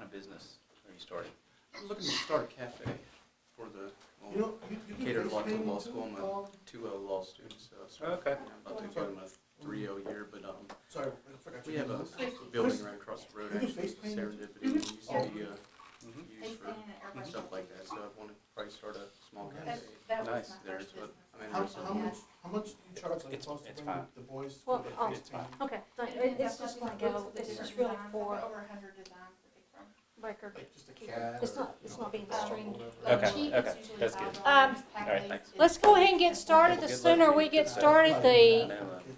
of business are you starting? I'm looking to start a cafe for the, You cater do a lot to face law painting school. I'm too? a 2L law student, so Okay. I'm about to go to my 3L year, but Sorry, I forgot we your have name. a building right across the road, You do actually, face painting? Serendipity, and used to be Mm-hmm. used for stuff like that, so I want to probably start a small Nice. cafe Nice. there, so I'm How interested in. much do you charge like It's supposed to bring fine. the boys Well, for the I'll- face painting? Okay, it's just gonna go, this is really for over 100 designs to pick from. record. Like just a cat It's or, not, it's not being streamed. Okay, Cheap okay, is usually that's good. $5. All right, thanks. Let's go ahead and get started. The sooner we get started, the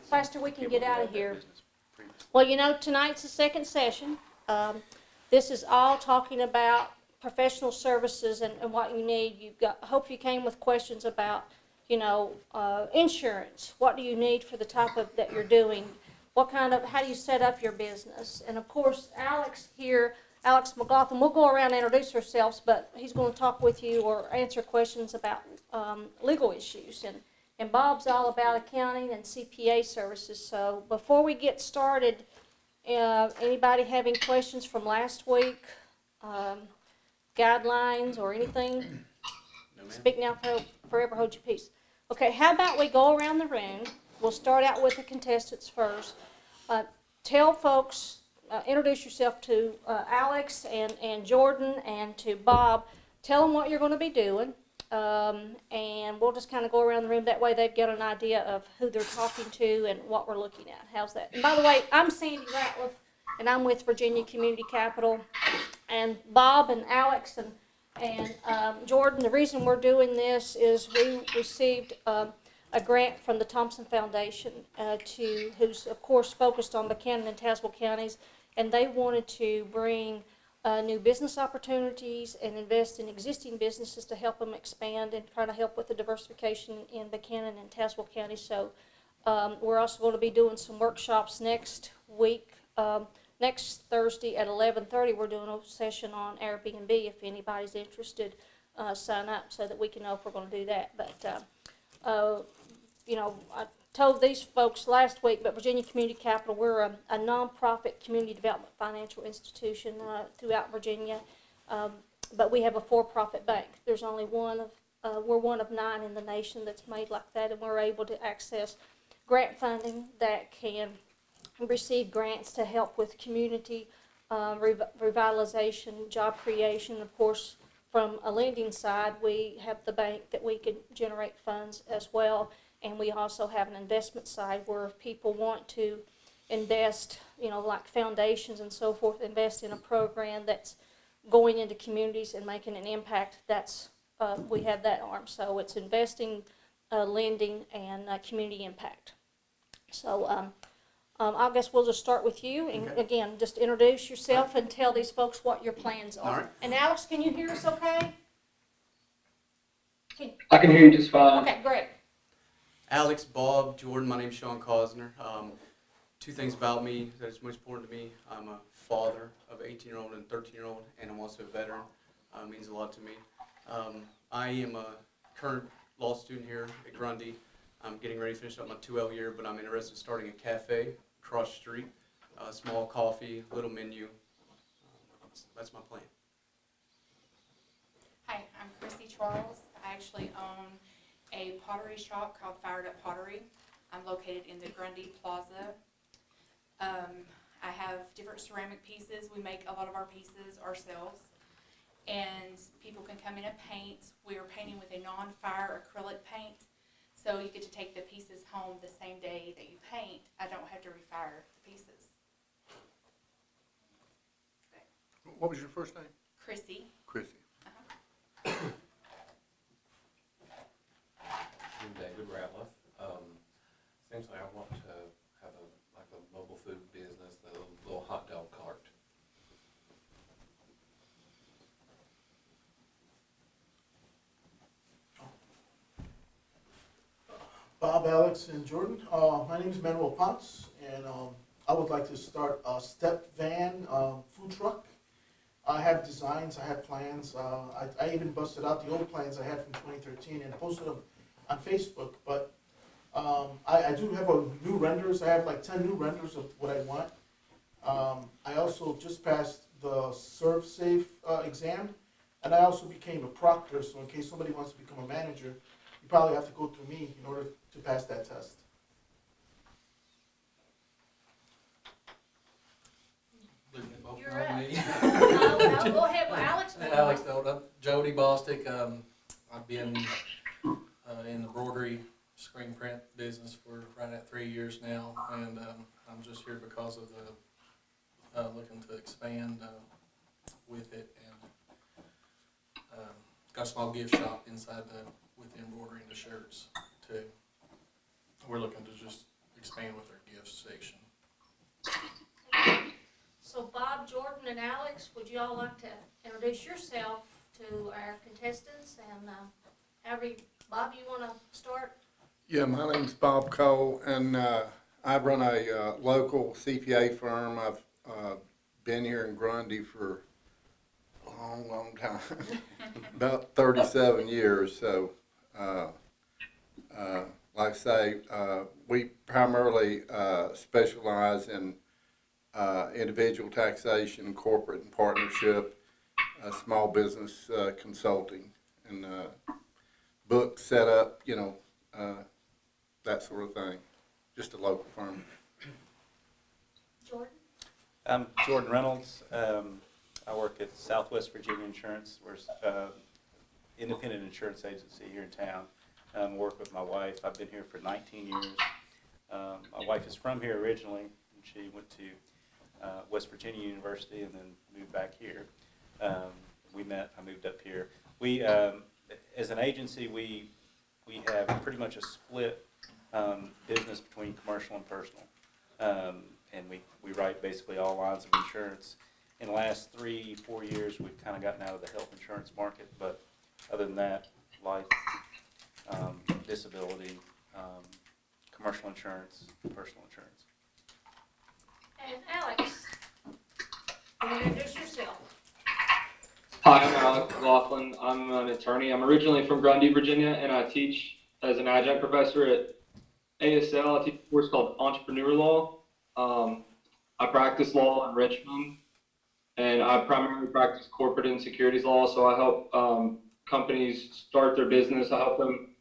faster we can get out of here. Well, you know, tonight's the second session. This is all talking about professional services and what you need. I hope you came with questions about, you know, insurance. What do you need for the type of that you're doing? How do you set up your business? And of course, Alex McLaughlin, we'll go around and introduce ourselves, but he's going to talk with you or answer questions about legal issues. And Bob's all about accounting and CPA services. So before we get started, anybody have any questions from last week? Guidelines or anything? No, ma'am. Speak now, forever hold your peace. Okay, how about we go around the room? We'll start out with the contestants first. Tell folks, introduce yourself to Alex and Jordan and to Bob. Tell them what you're going to be doing, and we'll just kind of go around the room. That way they've got an idea of who they're talking to and what we're looking at. How's that? And by the way, I'm Sandy Ratliff, and I'm with Virginia Community Capital. And Bob and Alex and Jordan, the reason we're doing this is we received a grant from the Thompson Foundation who's of course focused on Buchanan and Tazewell counties, and they wanted to bring new business opportunities and invest in existing businesses to help them expand and try to help with the diversification in Buchanan and Tazewell counties. So we're also going to be doing some workshops next week. Next Thursday at 11:30, we're doing a session on Airbnb. If anybody's interested, sign up so that we can know if we're going to do that. But, you know, I told these folks last week, but Virginia Community Capital, we're a nonprofit community development financial institution throughout Virginia. But we have a for-profit bank. There's only we're one of 9 in the nation that's made like that, and we're able to access grant funding that can receive grants to help with community revitalization, job creation. Of course, from a lending side, we have the bank that we can generate funds as well, and we also have an investment side where if people want to invest, you know, like foundations and so forth, invest in a program that's going into communities and making an impact. That's we have that arm. So it's investing, lending, and community impact. So. I guess we'll just start with you, and Okay. again, just introduce yourself and tell these folks what your plans are. All right. And Alex, can you hear us okay? I can hear you just fine. Okay, great. Alex, Bob, Jordan, my name's Sean Cosner. 2 things about me that is most important to me. I'm a father of an 18-year-old and 13-year-old, and I'm also a veteran. It means a lot to me. I am a current law student here at Grundy. I'm getting ready to finish up my 2L year, but I'm interested in starting a cafe across the street, small coffee, little menu. That's my plan. Hi, I'm Chrissy Charles. I actually own a pottery shop called Fired Up Pottery. I'm located in the Grundy Plaza. I have different ceramic pieces. We make a lot of our pieces ourselves. And people can come in and paint. We are painting with a non-fire acrylic paint. So you get to take the pieces home the same day that you paint. I don't have to refire the pieces. What was your first name? Chrissy. Chrissy. Uh-huh. I'm David Ratliff. Essentially, I want to have a mobile food business, a little hot dog cart. Bob, Alex, and Jordan. My name is Manuel Ponce, and I would like to start a step van food truck. I have designs, I have plans. I even busted out the old plans I had from 2013 and posted them on Facebook. But I do have new renders. I have like 10 new renders of what I want. I also just passed the Serve Safe exam, and I also became a proctor. So in case somebody wants to become a manager, you probably have to go through me in order to pass that test. You're up. No, go ahead, well, Alex. Alex Felda, Jody Bostic. I've been in the embroidery screen print business for right at 3 years now, and I'm just here because of the looking to expand with it, and got a small gift shop inside with the embroidery and the shirts too. We're looking to just expand with our gifts section. So Bob, Jordan, and Alex, would you all like to introduce yourself to our contestants? And Bob, you want to start? Yeah, my name's Bob Cole, and I run a local CPA firm. I've been here in Grundy for a long, long time, about 37 years. So, like I say, we primarily specialize in individual taxation, corporate and partnership, small business consulting, and book setup, that sort of thing. Just a local firm. Jordan? I'm Jordan Reynolds. I work at Southwest Virginia Insurance. We're an independent insurance agency here in town. Work with my wife. I've been here for 19 years. My wife is from here originally, and she went to West Virginia University and then moved back here. We met. I moved up here. We, as an agency, we have pretty much a split business between commercial and personal, and we write basically all lines of insurance. In the last 3-4 years, we've kind of gotten out of the health insurance market, but other than that, life, disability, commercial insurance, personal insurance. And Alex, can you introduce yourself? Hi, I'm Alex Laughlin. I'm an attorney. I'm originally from Grundy, Virginia, and I teach as an adjunct professor at ASL. I teach a course called Entrepreneur Law. I practice law in Richmond, and I primarily practice corporate and securities law. So I help companies start their business. I help them,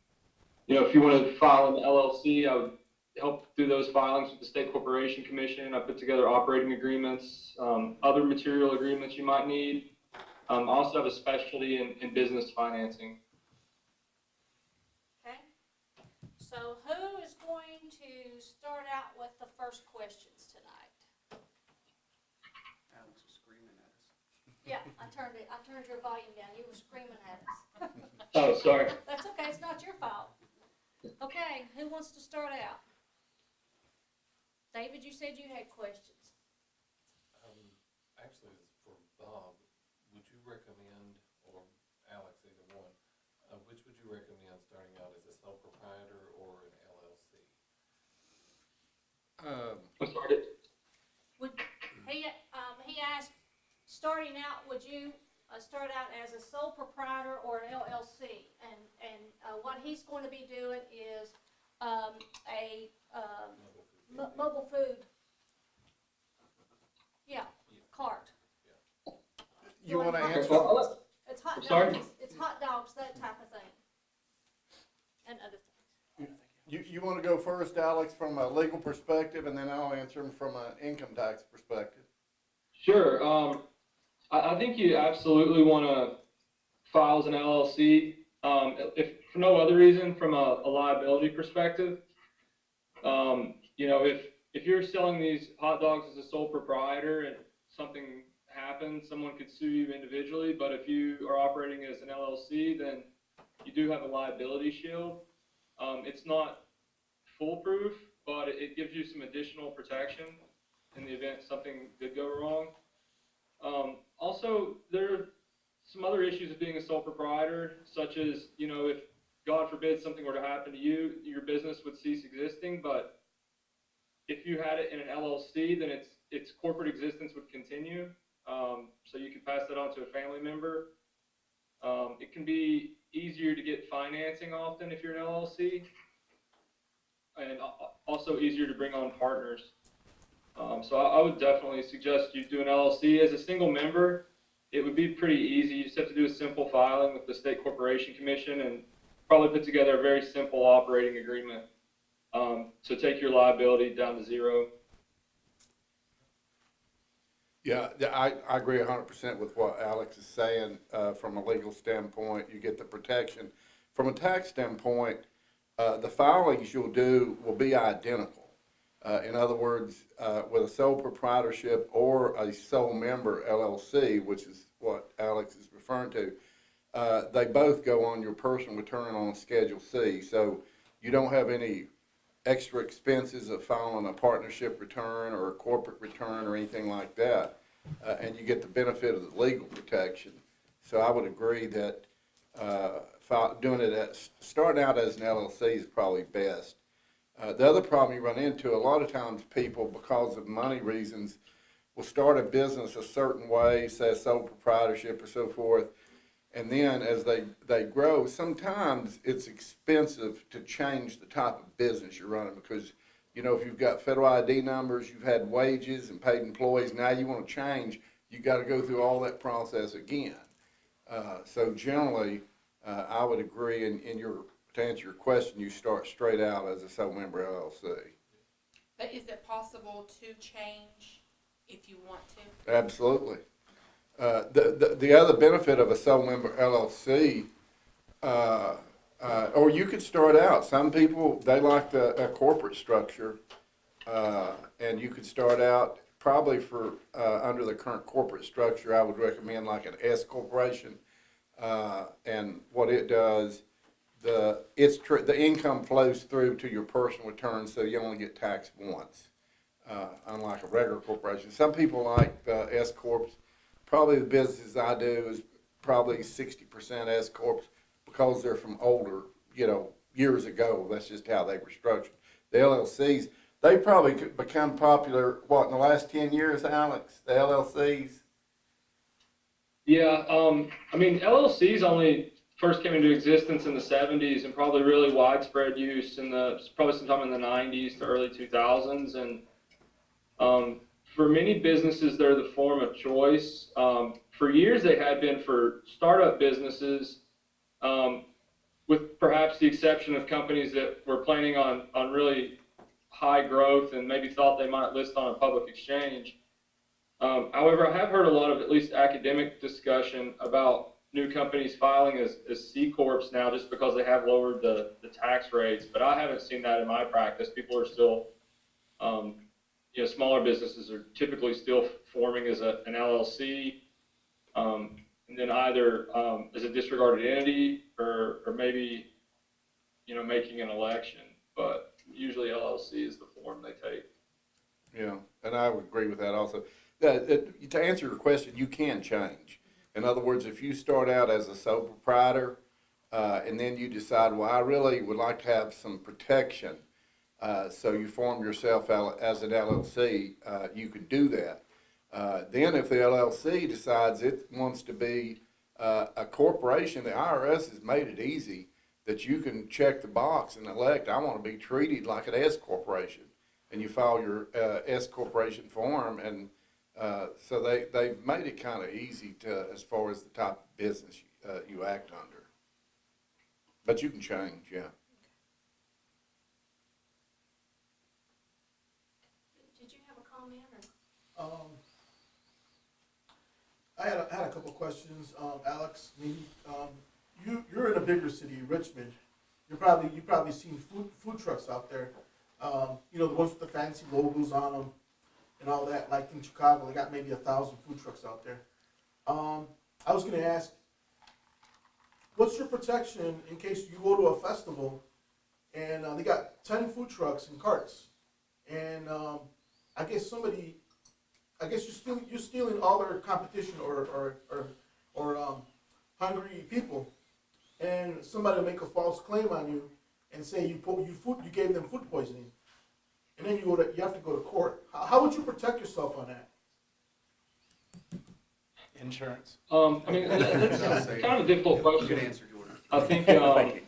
if you want to file an LLC, I would help do those filings with the State Corporation Commission. I put together operating agreements, other material agreements you might need. I also have a specialty in business financing. Okay. So who is going to start out with the first questions tonight? Alex was screaming at us. Yeah, I turned your volume down. You were screaming at us. Oh, sorry. That's okay. It's not your fault. Okay, who wants to start out? David, you said you had questions. Actually, it's for Bob. Would you recommend, or Alex, either one, which would you recommend starting out as a sole proprietor or an LLC? I'm sorry. He asked, starting out, would you start out as a sole proprietor or an LLC? And what he's going to be doing is a mobile food. Yeah, cart. You want to Doing answer? Well, It's hot Sorry? dogs. It's hot dogs, that type of thing, and other things. You want to go first, Alex, from a legal perspective, and then I'll answer them from an income tax perspective. Sure. I think you absolutely want to file as an LLC. If for no other reason, from a liability perspective, if you're selling these hot dogs as a sole proprietor and something happens, someone could sue you individually. But if you are operating as an LLC, then you do have a liability shield. It's not foolproof, but it gives you some additional protection in the event something did go wrong. Also, there are some other issues of being a sole proprietor, such as, if God forbid something were to happen to you, your business would cease existing. But if you had it in an LLC, then its corporate existence would continue. So you could pass that on to a family member. It can be easier to get financing often if you're an LLC, and also easier to bring on partners. So I would definitely suggest you do an LLC. As a single member, it would be pretty easy. You just have to do a simple filing with the State Corporation Commission and probably put together a very simple operating agreement to take your liability down to zero. Yeah, I agree 100% with what Alex is saying. From a legal standpoint, you get the protection. From a tax standpoint, the filings you'll do will be identical. In other words, with a sole proprietorship or a sole member LLC, which is what Alex is referring to, they both go on your personal return on Schedule C. So you don't have any extra expenses of filing a partnership return or a corporate return or anything like that. And you get the benefit of the legal protection. So I would agree that doing it starting out as an LLC is probably best. The other problem you run into, a lot of times people, because of money reasons, will start a business a certain way, say a sole proprietorship or so forth, and then as they grow, sometimes it's expensive to change the type of business you're running because, you know, if you've got federal ID numbers, you've had wages and paid employees, now you want to change, you got to go through all that process again. So generally, I would agree to answer your question, you start straight out as a sole member LLC. But is it possible to change if you want to? Absolutely. The other benefit of a sole member LLC, or you could start out. Some people, they like a corporate structure, and you could start out probably for under the current corporate structure. I would recommend like an S corporation, and what it does, the income flows through to your personal return, so you only get taxed once, unlike a regular corporation. Some people like S corps. Probably the businesses I do is probably 60% S corps because they're from older, years ago. That's just how they were structured. The LLCs, they probably could become popular, in the last 10 years, Alex, the LLCs? Yeah, LLCs only first came into existence in the 70s and probably really widespread use probably sometime in the 90s to early 2000s. And for many businesses, they're the form of choice. For years, they had been for startup businesses, with perhaps the exception of companies that were planning on really high growth and maybe thought they might list on a public exchange. However, I have heard a lot of at least academic discussion about new companies filing as C Corps now just because they have lowered the tax rates, but I haven't seen that in my practice. People are still, smaller businesses are typically still forming as an LLC, and then either as a disregarded entity or maybe, making an election, but usually LLC is the form they take. Yeah, and I would agree with that also. To answer your question, you can change. In other words, if you start out as a sole proprietor and then you decide, well, I really would like to have some protection, so you form yourself as an LLC, you could do that. Then if the LLC decides it wants to be a corporation, the IRS has made it easy that you can check the box and elect, I want to be treated like an S corporation. And you file your S corporation form, and so they've made it kind of easy as far as the type of business you act under. But you can change, yeah. Did you have a comment or? I had a couple questions, Alex. Maybe you're in a bigger city, Richmond. You've probably seen food trucks out there. The ones with the fancy logos on them and all that. Like in Chicago, they got maybe 1,000 food trucks out there. I was going to ask, what's your protection in case you go to a festival and they got 10 food trucks and carts, and I guess you're stealing all their competition or hungry people, and somebody will make a false claim on you and say you gave them food poisoning, and then you have to go to court. How would you protect yourself on that? Insurance. That's kind of a difficult Good question. answer, Jordan. I think, Thank you.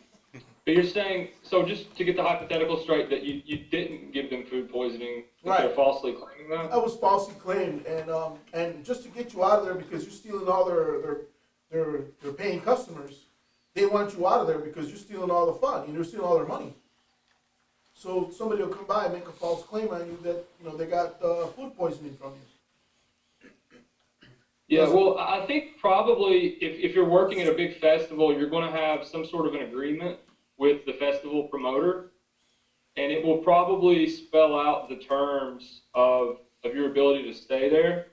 But you're saying, so just to get the hypothetical straight, that you didn't give them food poisoning, but they're Right. falsely claiming that? I was falsely claimed, and just to get you out of there because you're stealing all their paying customers, they want you out of there because you're stealing all the fun and you're stealing all their money. So somebody will come by and make a false claim on you that they got food poisoning from you. Yeah, well, I think probably if you're working at a big festival, you're going to have some sort of an agreement with the festival promoter, and it will probably spell out the terms of your ability to stay there.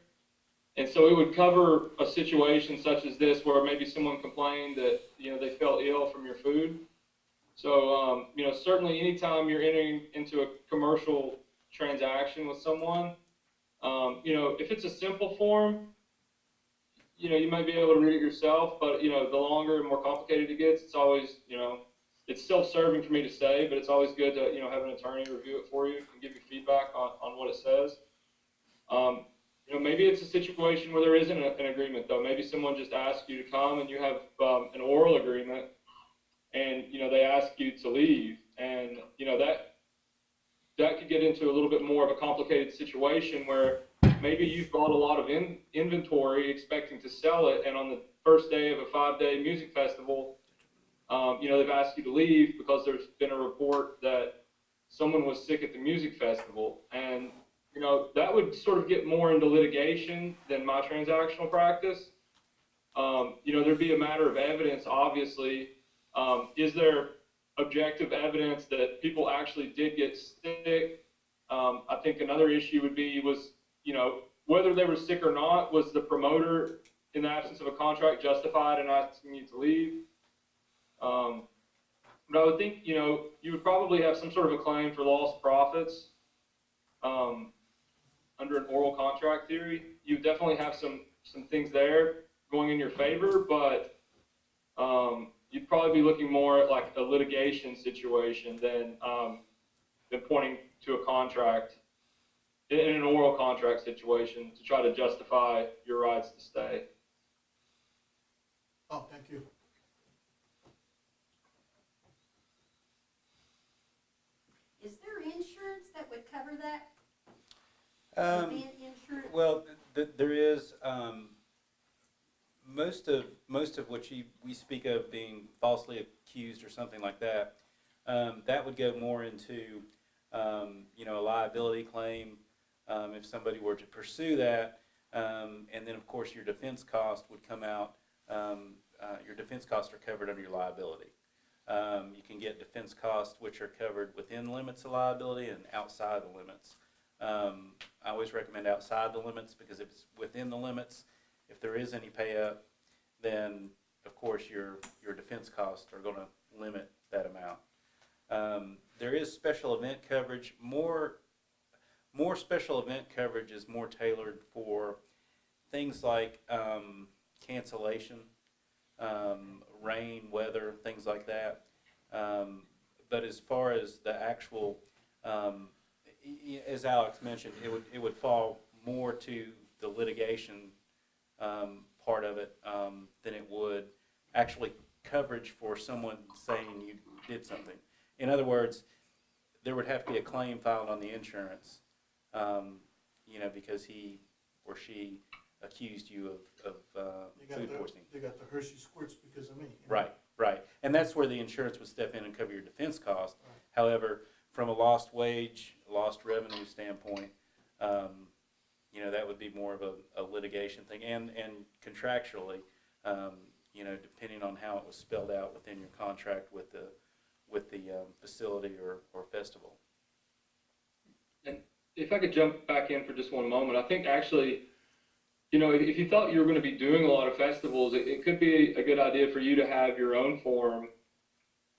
And so it would cover a situation such as this where maybe someone complained that, they felt ill from your food. So, certainly anytime you're entering into a commercial transaction with someone, if it's a simple form, you might be able to read it yourself, but, the longer and more complicated it gets, it's always, it's self-serving for me to say, but it's always good to, have an attorney review it for you and give you feedback on what it says. Maybe it's a situation where there isn't an agreement, though. Maybe someone just asks you to come and you have an oral agreement, and, they ask you to leave. And, that could get into a little bit more of a complicated situation where maybe you've bought a lot of inventory expecting to sell it, and on the first day of a 5-day music festival, they've asked you to leave because there's been a report that someone was sick at the music festival. And, that would sort of get more into litigation than my transactional practice. There'd be a matter of evidence, obviously. Is there objective evidence that people actually did get sick? I think another issue would be whether they were sick or not, was the promoter, in the absence of a contract, justified in asking you to leave? But I would think, you would probably have some sort of a claim for lost profits under an oral contract theory. You definitely have some things there going in your favor, but you'd probably be looking more at like a litigation situation than pointing to a contract in an oral contract situation to try to justify your rights to stay. Oh, thank you. Is there insurance that would cover that? Event insurance? Well, there is, most of what we speak of being falsely accused or something like that, that would go more into, a liability claim, if somebody were to pursue that, and then of course your defense cost would come out. Your defense costs are covered under your liability. You can get defense costs which are covered within the limits of liability and outside the limits. I always recommend outside the limits, because if it's within the limits, if there is any pay up, then of course your defense costs are going to limit that amount. There is special event coverage. More special event coverage is more tailored for things like cancellation, rain, weather, things like that. But as far as the actual, as Alex mentioned, it would fall more to the litigation part of it than it would actually coverage for someone saying you did something. In other words, there would have to be a claim filed on the insurance, because he or she accused you of food poisoning. They got the Hershey squirts because of me. Right. And that's where the insurance would step in and cover your defense cost. Right. However, from a lost wage, lost revenue standpoint, that would be more of a litigation thing. And contractually, depending on how it was spelled out within your contract with the facility or festival. And if I could jump back in for just one moment, I think actually, if you thought you were going to be doing a lot of festivals, it could be a good idea for you to have your own form,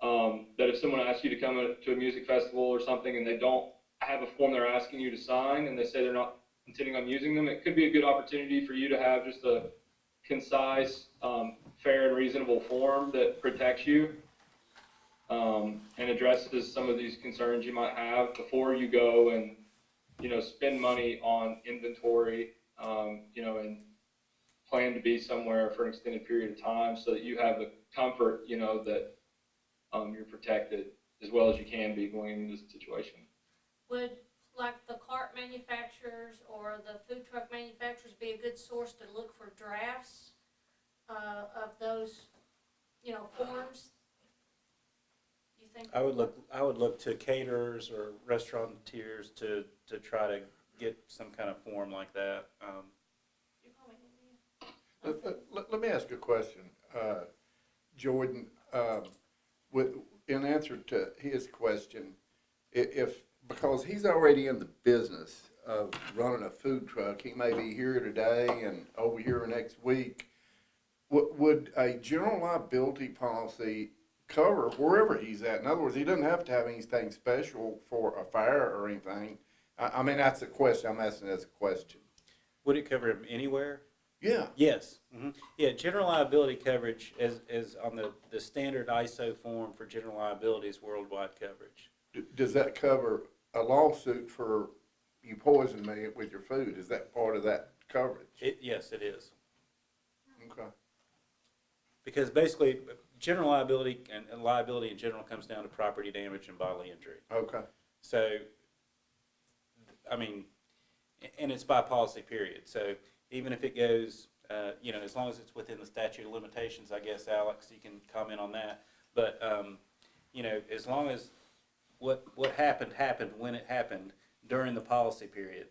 that if someone asks you to come to a music festival or something and they don't have a form they're asking you to sign and they say they're not intending on using them, it could be a good opportunity for you to have just a concise, fair and reasonable form that protects you and addresses some of these concerns you might have before you go and spend money on inventory, and plan to be somewhere for an extended period of time, so that you have the comfort, that you're protected as well as you can be going into this situation. Would, like, the cart manufacturers or the food truck manufacturers be a good source to look for drafts of those, you know, forms? You think? I would look to caterers or restaurateurs to try to get some kind of form like that. You probably need to. Let me ask you a question, Jordan. In answer to his question, if because he's already in the business of running a food truck, he may be here today and over here next week. Would a general liability policy cover wherever he's at? In other words, he doesn't have to have anything special for a fire or anything. I mean, that's a question. I'm asking as a question. Would it cover him anywhere? Yeah. Yes. Yeah, general liability coverage is on the standard ISO form for general liability is worldwide coverage. Does that cover a lawsuit for you poisoned me with your food? Is that part of that coverage? Yes, it is. Okay. Because basically, general liability and liability in general comes down to property damage and bodily injury. Okay. So, I mean, and it's by policy period. So even if it goes, you know, as long as it's within the statute of limitations, I guess, Alex, you can comment on that. But, you know, as long as what happened when it happened during the policy period,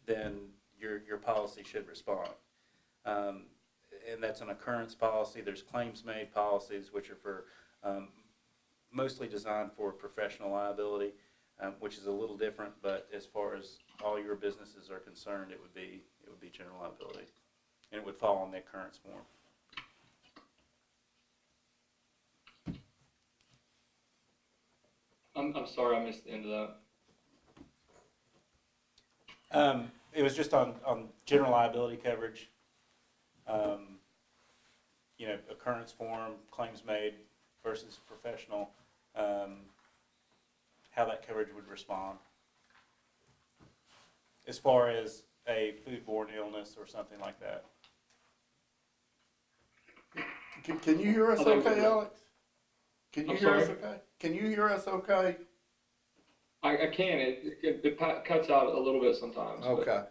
then your policy should respond. And that's an occurrence policy. There's claims made policies, which are for mostly designed for professional liability, which is a little different. But as far as all your businesses are concerned, it would be general liability, and it would fall on the occurrence form. I'm sorry, I missed the end of that. It was just on general liability coverage. You know, occurrence form, claims made versus professional, how that coverage would respond. As far as a foodborne illness or something like that. Can you hear us okay, Alex? Can you I'm hear us sorry? okay? Can you hear us okay? I can. It cuts out a little bit sometimes. but- Okay.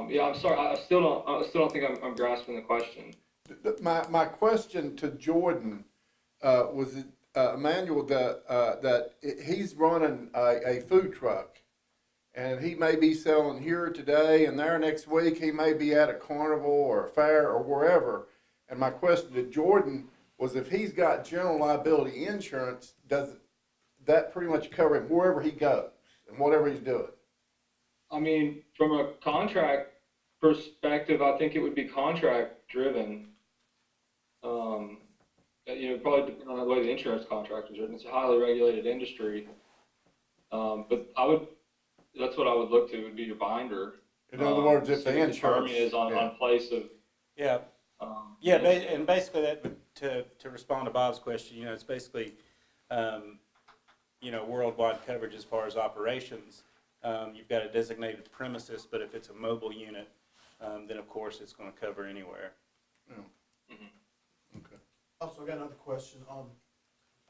Yeah, I'm sorry. I still don't think I'm grasping the question. My question to Jordan was Emmanuel that he's running a food truck, and he may be selling here today and there next week. He may be at a carnival or a fair or wherever. And my question to Jordan was, if he's got general liability insurance, does that pretty much cover him wherever he goes and whatever he's doing? I mean, from a contract perspective, I think it would be contract driven. You know, probably depending on the way the insurance contract is written. It's a highly regulated industry. But that's what I would look to, would be your binder. In other words, if the insurance is on place of. Yeah. Yeah, and basically that, to respond to Bob's question, you know, it's basically, you know, worldwide coverage as far as operations. You've got a designated premises, but if it's a mobile unit, then of course it's going to cover anywhere. Yeah. Okay. Also, I got another question.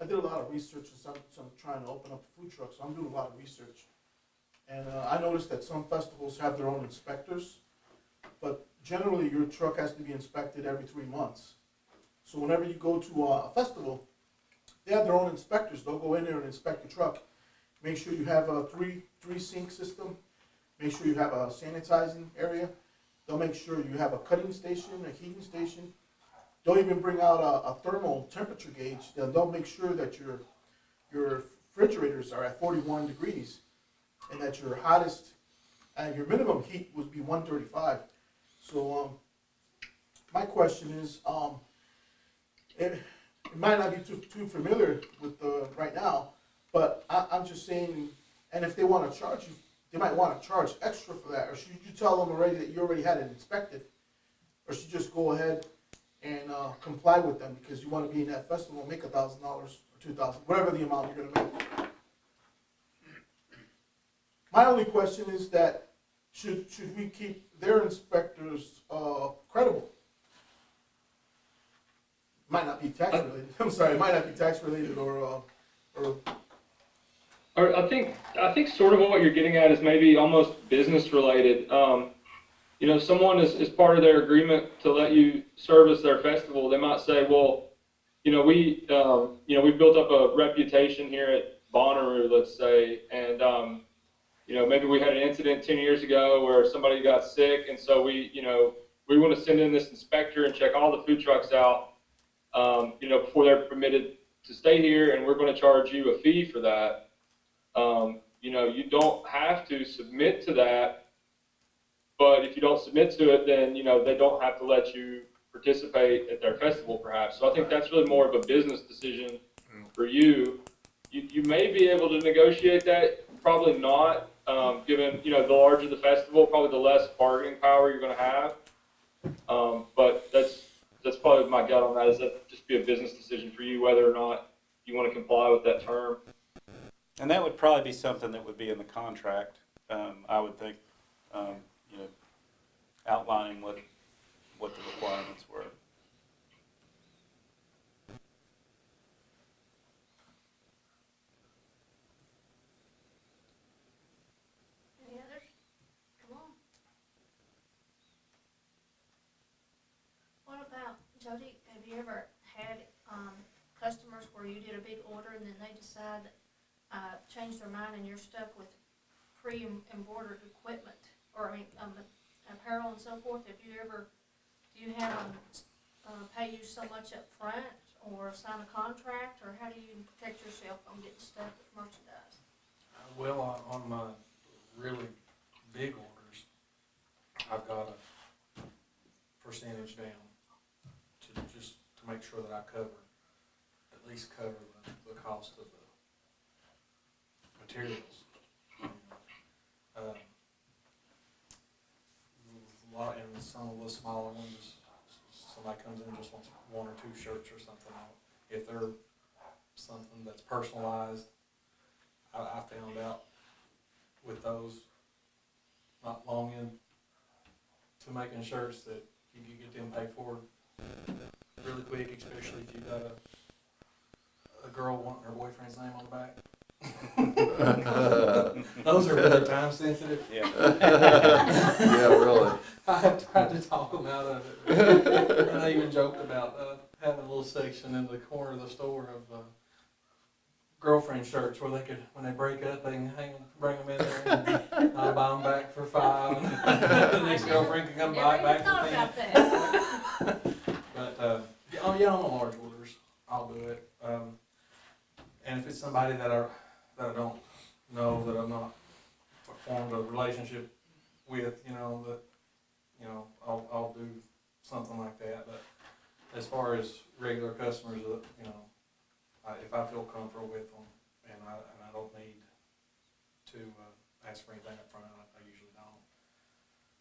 I did a lot of research and some trying to open up a food truck, so I'm doing a lot of research. And I noticed that some festivals have their own inspectors, but generally your truck has to be inspected every 3 months. So whenever you go to a festival, they have their own inspectors. They'll go in there and inspect your truck. Make sure you have a three sink system. Make sure you have a sanitizing area. They'll make sure you have a cutting station, a heating station. They'll even bring out a thermal temperature gauge. They'll make sure that your refrigerators are at 41 degrees and that your hottest, your minimum heat would be 135. So my question is, it might not be too familiar with right now, but I'm just saying, and if they want to charge you, they might want to charge extra for that, or should you tell them already that you already had it inspected, or should you just go ahead and comply with them because you want to be in that festival, make $1,000 or $2,000, whatever the amount you're going to make. My only question is that should we keep their inspectors credible? might not be tax related. I'm sorry, it might not be tax related or Or I think sort of what you're getting at is maybe almost business related. You know, someone is part of their agreement to let you service their festival. They might say, well, you know, we built up a reputation here at Bonnaroo, let's say, and you know, maybe we had an incident 10 years ago where somebody got sick, and so we want to send in this inspector and check all the food trucks out, you know, before they're permitted to stay here, and we're going to charge you a fee for that. You know, you don't have to submit to that, but if you don't submit to it, then, you know, they don't have to let you participate at their festival, perhaps. So I think that's really more of a business decision for you. You may be able to negotiate that, probably not, given, you know, the larger the festival, probably the less bargaining power you're going to have. But that's probably my gut on that, is that just be a business decision for you, whether or not you want to comply with that term. And that would probably be something that would be in the contract, I would think, you know, outlining what the requirements were. Any others? Come on. What about, Jody, have you ever had customers where you did a big order and then they decide, change their mind and you're stuck with pre-embroidered equipment, or I mean, apparel and so forth? Have you ever, do you have them pay you so much up front or sign a contract, or how do you protect yourself from getting stuck with merchandise? Well, on my really big orders, I've got a percentage down to make sure that I at least cover the cost of the materials. A lot, and some of the smaller ones, somebody comes in and just wants 1 or 2 shirts or something. If they're something that's personalized, I found out with those not long into making shirts that you can get them paid for really quick, especially if you got a girl wanting her boyfriend's name on the back. Those are really time sensitive. Yeah. Yeah, really. I have tried to talk them out of it. And I even joked about having a little section in the corner of the store of girlfriend shirts where they could, when they break up, they can bring them in there and I'll buy them back for $5. And the next girlfriend can come buy it back for $10. About that. But on the large orders, I'll do it. And if it's somebody that I don't know, that I'm not formed a relationship with, I'll do something like that. But as far as regular customers, if I feel comfortable with them and I don't need to ask for anything up front, I usually don't.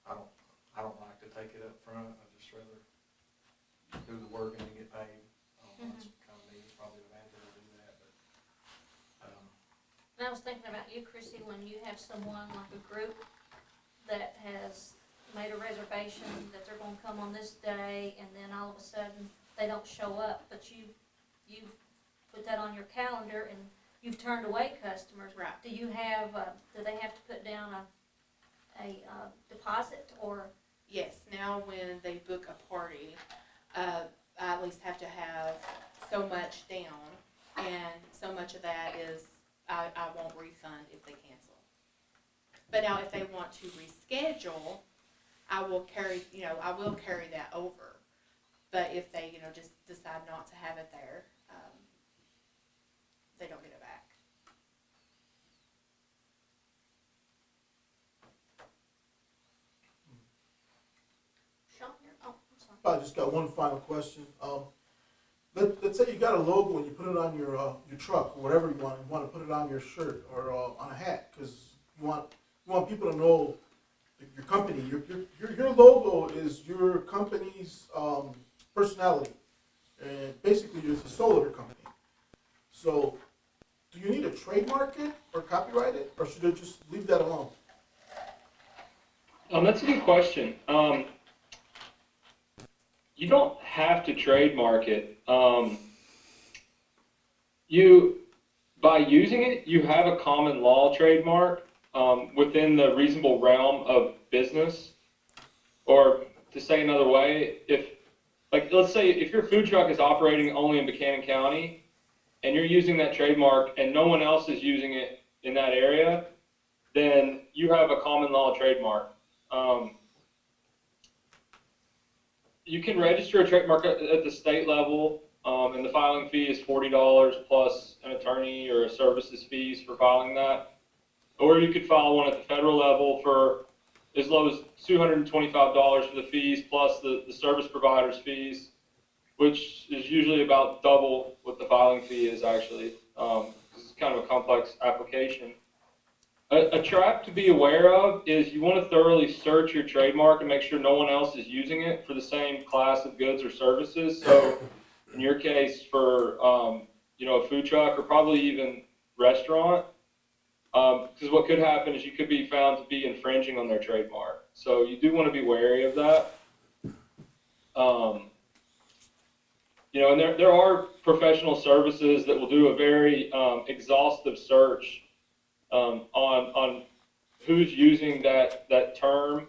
I don't like to take it up front. I just rather do the work and then get paid. That's kind of me. It's probably the manager to do that, but. And I was thinking about you, Chrissy, when you have someone like a group that has made a reservation that they're gonna come on this day, and then all of a sudden they don't show up, but you've put that on your calendar and you've turned away customers. Right. Do you have, do they have to put down a deposit, or? Yes, now when they book a party, I at least have to have so much down, and so much of that is I won't refund if they cancel. But now if they want to reschedule, I will carry that over. But if they, just decide not to have it there, they don't get it back. Sean, I'm sorry. I just got one final question. Let's say you got a logo and you put it on your truck or whatever you want. You want to put it on your shirt or on a hat because you want people to know your company. Your logo is your company's personality, and basically it's the soul of your company. So, do you need to trademark it or copyright it, or should I just leave that alone? That's a good question. you don't have to trademark it. By using it, you have a common law trademark within the reasonable realm of business. Or to say another way, let's say if your food truck is operating only in Buchanan County and you're using that trademark and no one else is using it in that area, then you have a common law trademark. You can register a trademark at the state level, and the filing fee is $40 plus an attorney or a services fees for filing that. Or you could file one at the federal level for as low as $225 for the fees plus the service provider's fees, which is usually about double what the filing fee is actually. It's kind of a complex application. A trap to be aware of is you want to thoroughly search your trademark and make sure no one else is using it for the same class of goods or services. So in your case, for a food truck or probably even restaurant, because what could happen is you could be found to be infringing on their trademark. So you do want to be wary of that. And there are professional services that will do a very exhaustive search on who's using that term.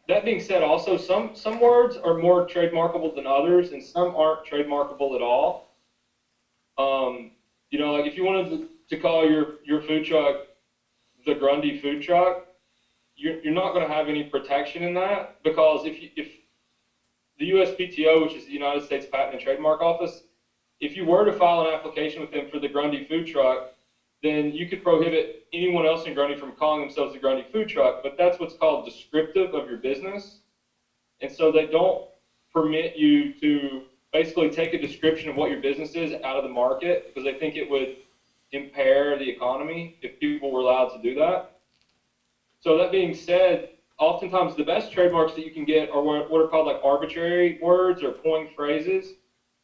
That being said, also some words are more trademarkable than others, and some aren't trademarkable at all. Like if you wanted to call your food truck the Grundy food truck, you're not going to have any protection in that, because if the USPTO, which is the United States Patent and Trademark Office, if you were to file an application with them for the Grundy food truck, then you could prohibit anyone else in Grundy from calling themselves the Grundy food truck, but that's what's called descriptive of your business. And so they don't permit you to basically take a description of what your business is out of the market, because they think it would impair the economy if people were allowed to do that. So that being said, oftentimes the best trademarks that you can get are what are called like arbitrary words or coined phrases.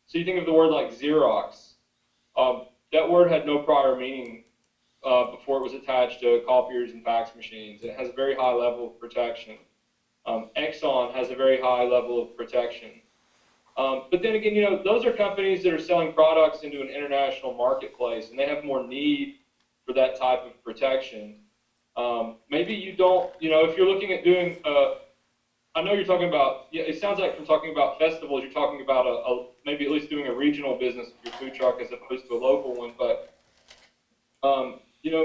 So you think of the word like Xerox. That word had no prior meaning before it was attached to copiers and fax machines. It has a very high level of protection. Exxon has a very high level of protection. But then again, those are companies that are selling products into an international marketplace, and they have more need for that type of protection. Maybe you don't, if you're looking at doing, I know you're talking about, it sounds like from talking about festivals, you're talking about maybe at least doing a regional business with your food truck as opposed to a local one, but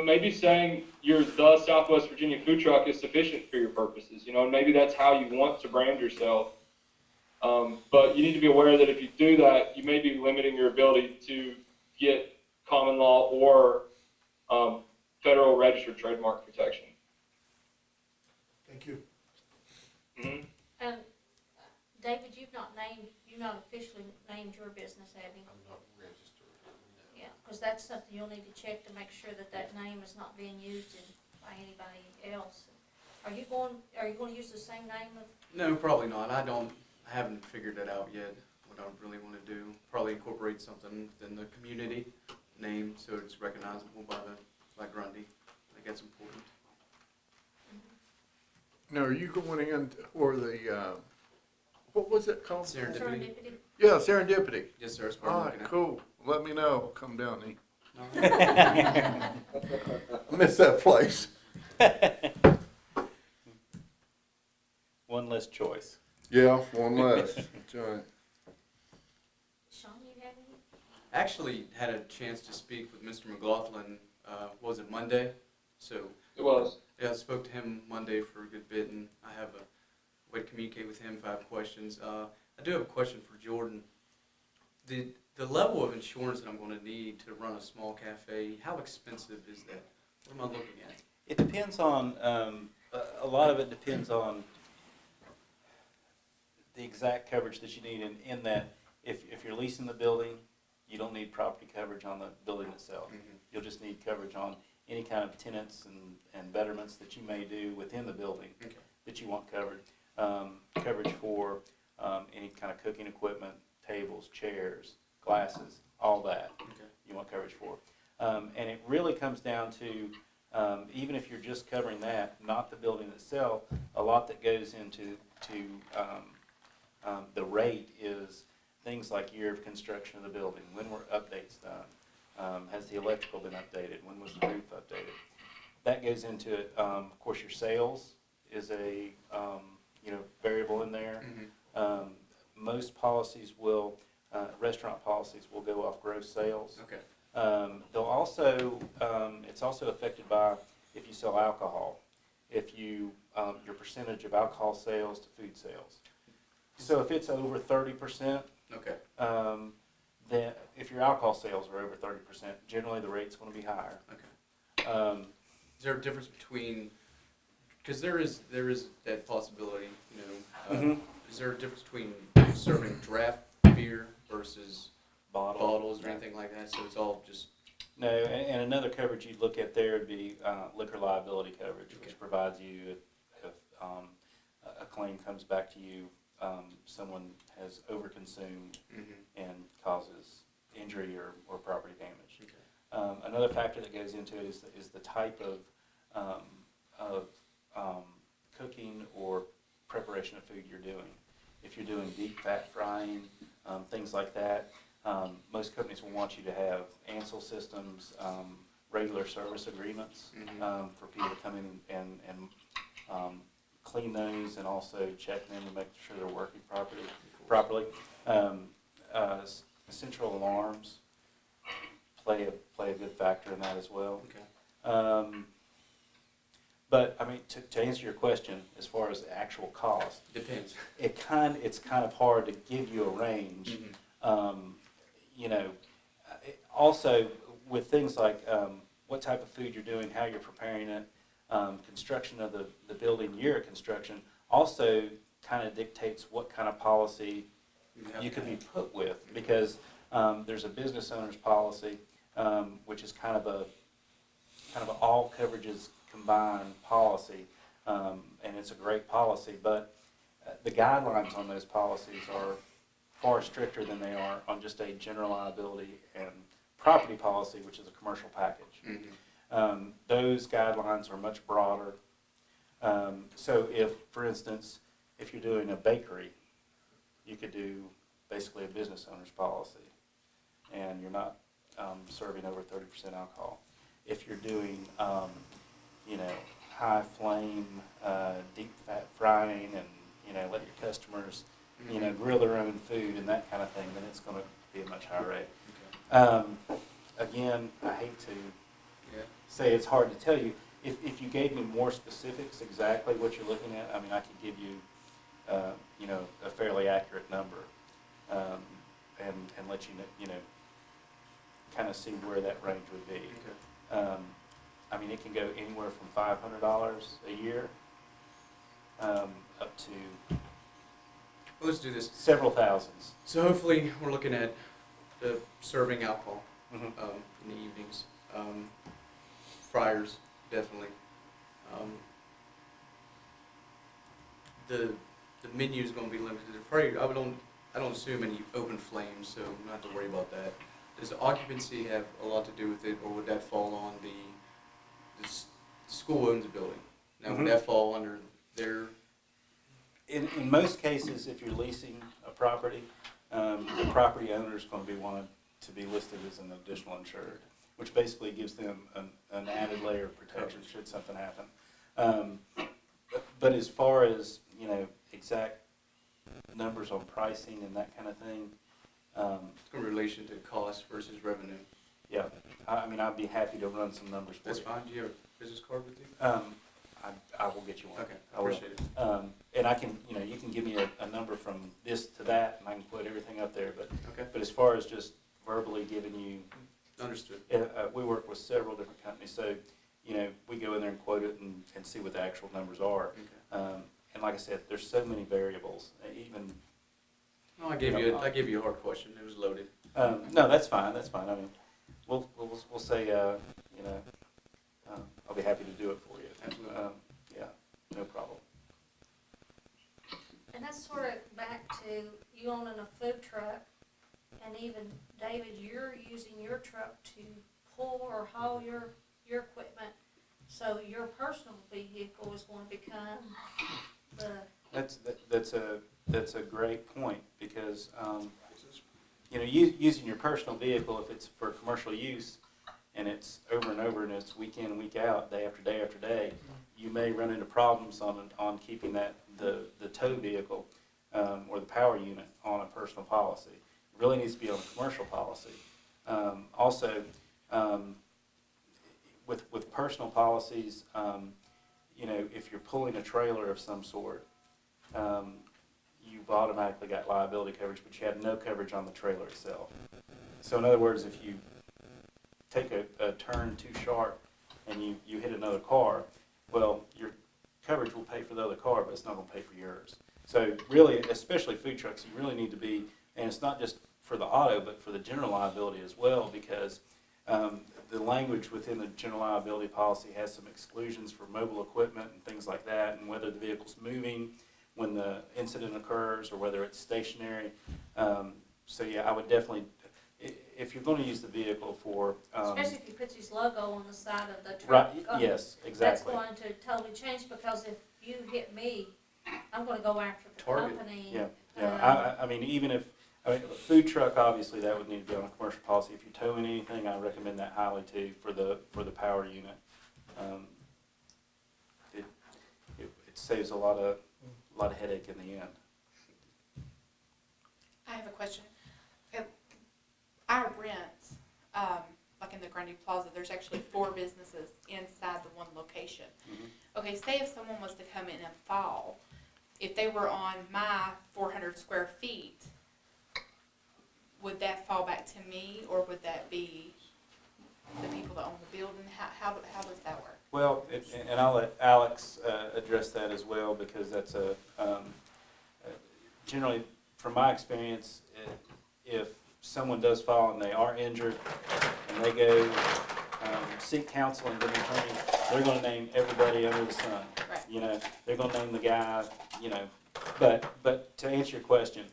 maybe saying you're the Southwest Virginia food truck is sufficient for your purposes, and maybe that's how you want to brand yourself. But you need to be aware that if you do that, you may be limiting your ability to get common law or federal registered trademark protection. Thank you. Mm-hmm. And David, you've not officially named your business, have you? I'm not registered. No. Yeah, because that's something you'll need to check to make sure that name is not being used by anybody else. Are you going to use the same name of? No, probably not. I haven't figured that out yet, what I really want to do. Probably incorporate something within the community name so it's recognizable by Grundy. I think that's important. Now, are you going in for the, what was it called? Serendipity? Yeah, Serendipity. Yes, sir. That's what All I'm right, looking at. cool. Let me know. I'll come down and eat. All right. I miss that place. One less choice. Yeah, one less. That's right. Sean, you have any? Actually had a chance to speak with Mr. McLaughlin, was it Monday? So It was. yeah, I spoke to him Monday for a good bit, and I have a way to communicate with him if I have questions. I do have a question for Jordan. The level of insurance that I'm going to need to run a small cafe, how expensive is that? What am I looking at? It depends on, a lot of it depends on the exact coverage that you need in that if you're leasing the building, you don't need property coverage on the building itself. Mm-hmm. You'll just need coverage on any kind of tenants and betterments that you may do within the building Okay. that you want covered. Coverage for any kind of cooking equipment, tables, chairs, glasses, all that Okay. you want coverage for. And it really comes down to, even if you're just covering that, not the building itself, a lot that goes into the rate is things like year of construction of the building, when were updates done, has the electrical been updated, when was the roof updated? That goes into it. Of course, your sales is a variable in there. Most policies will, restaurant policies will go off gross sales. Okay. They'll also, it's also affected by if you sell alcohol, if you, your percentage of alcohol sales to food sales. So if it's over 30%, Okay. then if your alcohol sales are over 30%, generally the rate's going to be higher. Okay. Is there a difference between, because there is that possibility, is there a difference between serving draft beer versus bottles or anything like that? So it's all just... No, and another coverage you'd look at there would be liquor liability coverage, Okay. which provides you if a claim comes back to you, someone has overconsumed and causes injury or property damage. Okay. Another factor that goes into it is the type of cooking or preparation of food you're doing. If you're doing deep fat frying, things like that, most companies will want you to have ANSEL systems, regular service agreements for people to come in and clean those and also check them and make sure they're working properly. Central alarms play a good factor in that as well. Okay. But I mean, to answer your question, as far as the actual cost, Depends. it's kind of hard to give you a range. Also with things like what type of food you're doing, how you're preparing it, construction of the building, year of construction, also kind of dictates what kind of policy you can be put with, because there's a business owner's policy, which is kind of an all coverages combined policy, and it's a great policy, but the guidelines on those policies are far stricter than they are on just a general liability and property policy, which is a commercial package. Those guidelines are much broader. So if, for instance, if you're doing a bakery, you could do basically a business owner's policy, and you're not serving over 30% alcohol. If you're doing, high flame, deep fat frying, and let your customers, grill their own food and that kind of thing, then it's going to be a much higher rate. Okay. Again, I hate to Yeah. say it's hard to tell you. If you gave me more specifics, exactly what you're looking at, I mean, I could give you, a fairly accurate number, and let you know, kind of see where that range would be. Okay. I mean, it can go anywhere from $500 a year up to Well, let's do this. several thousands. So hopefully we're looking at the serving alcohol Mhm. in the evenings. Fryers, definitely. The menu is going to be limited. Probably, I don't assume any open flames, so I'm not have to worry about that. Does occupancy have a lot to do with it, or would that fall on the school owns the building? Now, would that fall under their... In most cases, if you're leasing a property, the property owner is going to be wanted to be listed as an additional insured, which basically gives them an added layer of protection should something happen. But as far as, exact numbers on pricing and that kind of thing, in relation to cost versus revenue? yeah, I mean, I'd be happy to run some numbers for That's you. fine. Do you have a business card with you? I will get you one. Okay, I I will. appreciate it. And I can, you can give me a number from this to that, and I can put everything up there. Okay, But as far as just verbally giving you, understood. we work with several different companies, so, we go in there and quote it and see what the actual numbers are. Okay. And like I said, there's so many variables, even. No, I gave you a hard question. It was loaded. No, that's fine, I mean, we'll say, I'll be happy to do it for you. Absolutely. Yeah, no problem. And that's sort of back to you owning a food truck, and even, David, you're using your truck to pull or haul your equipment, so your personal vehicle is going to become the That's a great point, because, you know, using your personal vehicle, if it's for commercial use, and it's over and over, and it's week in and week out, day after day after day, you may run into problems on keeping the tow vehicle, or the power unit on a personal policy. It really needs to be on a commercial policy. Also, with personal policies, you know, if you're pulling a trailer of some sort, you've automatically got liability coverage, but you have no coverage on the trailer itself. So in other words, if you take a turn too sharp and you hit another car, well, your coverage will pay for the other car, but it's not going to pay for yours. So really, especially food trucks, you really need to be, and it's not just for the auto, but for the general liability as well, because the language within the general liability policy has some exclusions for mobile equipment and things like that, and whether the vehicle's moving when the incident occurs or whether it's stationary. So yeah, I would definitely, if you're going to use the vehicle for... Especially if he puts his logo on the side of the right, truck. yes, exactly. That's going to totally change, because if you hit me, I'm going to go after the Target. company. Yeah, yeah. I mean, even if, I mean, a food truck, obviously, that would need to be on a commercial policy. If you're towing anything, I recommend that highly too for the power unit. It saves a lot of headache in the end. I have a question. Our rent, like in the Grundy Plaza, there's actually 4 businesses inside the one location. Mm-hmm. Okay, say if someone was to come in and fall, if they were on my 400 square feet, would that fall back to me, or would that be the people that own the building? How does that work? Well, and I'll let Alex address that as well, because that's generally, from my experience, if someone does fall and they are injured and they go seek counsel and get an attorney, they're going to name everybody under the sun. Right. You know, they're going to name the guy, you know. But to answer your question,